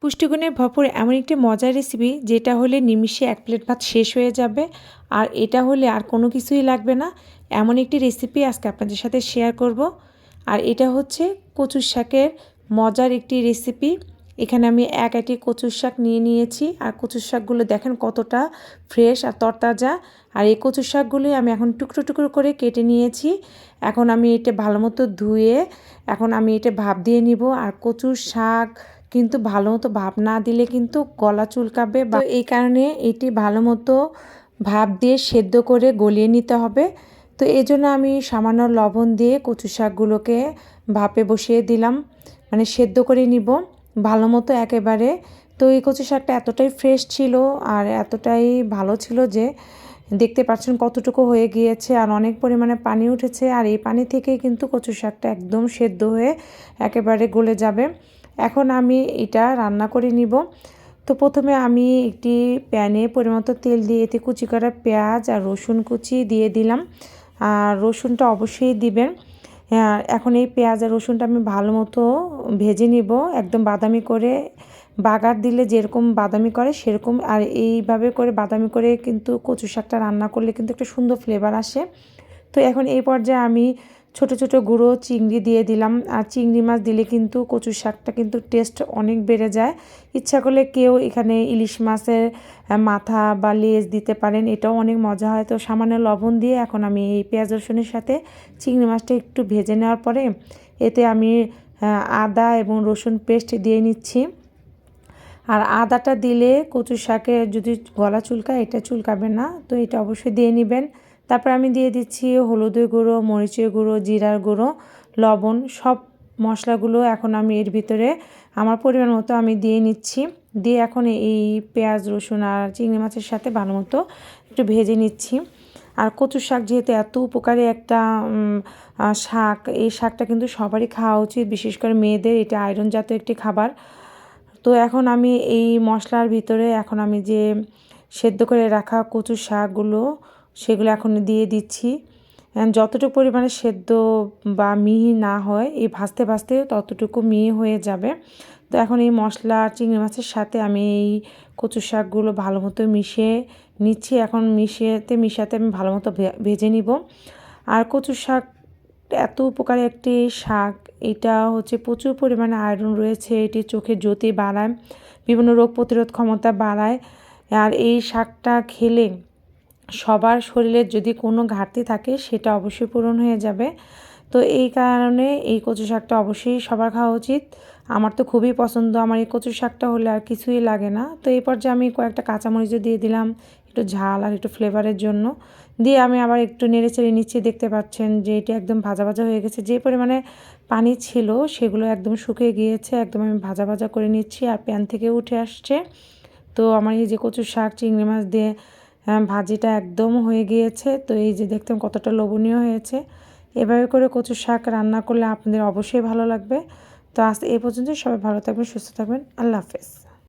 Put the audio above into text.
পুষ্টিগুণে ভরপুর এমন একটি মজার রেসিপি যেটা হলে নিমিষে 1 প্লেট ভাত শেষ হয়ে যাবে। আর এটা হলে আর কোনো কিছুই লাগবে না। এমন একটি রেসিপি আজকে আপনাদের সাথে শেয়ার করব। আর এটা হচ্ছে কচুর শাকের মজার একটি রেসিপি। এখানে আমি এক আঁটি কচুর শাক নিয়ে নিয়েছি। আর কচুর শাকগুলো দেখেন কতটা ফ্রেশ আর তরতাজা। আর এই কচুর শাকগুলি আমি এখন টুকরো টুকরো করে কেটে নিয়েছি। এখন আমি এটা ভালো মতো ধুয়ে এখন আমি এটা ভাপ দিয়ে নিব। আর কচুর শাক কিন্তু ভালো মতো ভাপ না দিলে কিন্তু গলা চুলকাবে, বা এই কারণে এটি ভালো মতো ভাপ দিয়ে সেদ্ধ করে গলিয়ে নিতে হবে। তো এই জন্য আমি সামান্য লবণ দিয়ে কচু শাকগুলোকে ভাপে বসিয়ে দিলাম, মানে সেদ্ধ করে নিব ভালো মতো একেবারে। তো এই কচু শাকটা এতটাই ফ্রেশ ছিল আর এতটাই ভালো ছিল যে দেখতে পাচ্ছেন কতটুকু হয়ে গিয়েছে, আর অনেক পরিমাণে পানি উঠেছে। আর এই পানি থেকেই কিন্তু কচু শাকটা একদম সেদ্ধ হয়ে একেবারে গলে যাবে। এখন আমি এটা রান্না করে নিব। তো প্রথমে আমি একটি প্যানে পরিমাণ তেল দিয়ে এতে কুচি করা পেঁয়াজ আর রসুন কুচি দিয়ে দিলাম। আর রসুনটা অবশ্যই দিবেন। এখন এই পেঁয়াজ আর রসুনটা আমি ভালো মতো ভেজে নিব, একদম বাদামি করে। বাগার দিলে যেরকম বাদামি করে সেরকম, আর এইভাবে করে বাদামি করে কিন্তু কচু শাকটা রান্না করলে কিন্তু একটা সুন্দর ফ্লেভার আসে। তো এখন এই পর্যায়ে আমি ছোট ছোট গুঁড়ো চিংড়ি দিয়ে দিলাম। আর চিংড়ি মাছ দিলে কিন্তু কচু শাকটা কিন্তু টেস্ট অনেক বেড়ে যায়। ইচ্ছা করলে কেউ এখানে ইলিশ মাছের মাথা বা লেজ দিতে পারেন, এটাও অনেক মজা হয়। তো সামান্য লবণ দিয়ে এখন আমি এই পেঁয়াজ রসুনের সাথে চিংড়ি মাছটা একটু ভেজে নেওয়ার পরে এতে আমি আদা এবং রসুন পেস্ট দিয়ে নিচ্ছি। আর আদাটা দিলে কচু শাকে যদি গলা চুলকায়, এটা চুলকাবে না, তো এটা অবশ্যই দিয়ে নেবেন। তারপর আমি দিয়ে দিচ্ছি হলুদের গুঁড়ো, মরিচের গুঁড়ো, জিরার গুঁড়ো, লবণ, সব মশলাগুলো এখন আমি এর ভিতরে আমার পরিমাণ মতো আমি দিয়ে নিচ্ছি। দিয়ে এখন এই পেঁয়াজ রসুন আর চিংড়ি মাছের সাথে ভালো মতো একটু ভেজে নিচ্ছি। আর কচু শাক যেহেতু এত উপকারী একটা শাক, এই শাকটা কিন্তু সবারই খাওয়া উচিত, বিশেষ করে মেয়েদের। এটা আয়রন জাতীয় একটি খাবার। তো এখন আমি এই মশলার ভিতরে এখন আমি যে সেদ্ধ করে রাখা কচু শাকগুলো সেগুলো এখন দিয়ে দিচ্ছি। যতটুকু পরিমাণে সেদ্ধ বা মিহি না হয়, এই ভাজতে ভাজতে ততটুকু মিহি হয়ে যাবে। তো এখন এই মশলা চিংড়ি মাছের সাথে আমি এই কচু শাকগুলো ভালো মতো মিশিয়ে নিচ্ছি। এখন মিশাতে আমি ভালো মতো ভেজে নিব। আর কচু শাক এত উপকারী একটি শাক, এটা হচ্ছে প্রচুর পরিমাণে আয়রন রয়েছে। এটি চোখের জ্যোতি বাড়ায়, বিভিন্ন রোগ প্রতিরোধ ক্ষমতা বাড়ায়। আর এই শাকটা খেলে সবার শরীরে যদি কোনো ঘাটতি থাকে সেটা অবশ্যই পূরণ হয়ে যাবে। তো এই কারণে এই কচু শাকটা অবশ্যই সবার খাওয়া উচিত। আমার তো খুবই পছন্দ, আমার এই কচু শাকটা হলে আর কিছুই লাগে না। তো এই পর্যায়ে আমি কয়েকটা কাঁচামরিচও দিয়ে দিলাম একটু ঝাল আর একটু ফ্লেভারের জন্য। দিয়ে আমি আবার একটু নেড়েচেড়ে নিচ্ছি। দেখতে পাচ্ছেন যে এটা একদম ভাজা ভাজা হয়ে গেছে। যে পরিমাণে পানি ছিল সেগুলো একদম শুকিয়ে গিয়েছে, একদম আমি ভাজা ভাজা করে নিচ্ছি আর প্যান থেকে উঠে আসছে। তো আমার এই যে কচু শাক চিংড়ি মাছ দিয়ে ভাজিটা একদম হয়ে গিয়েছে। তো এই যে দেখতাম কতটা লোভনীয় হয়েছে। এভাবে করে কচু শাক রান্না করলে আপনাদের অবশ্যই ভালো লাগবে। তো আজ এই পর্যন্ত, সবাই ভালো থাকবেন, সুস্থ থাকবেন। আল্লাহ হাফেজ।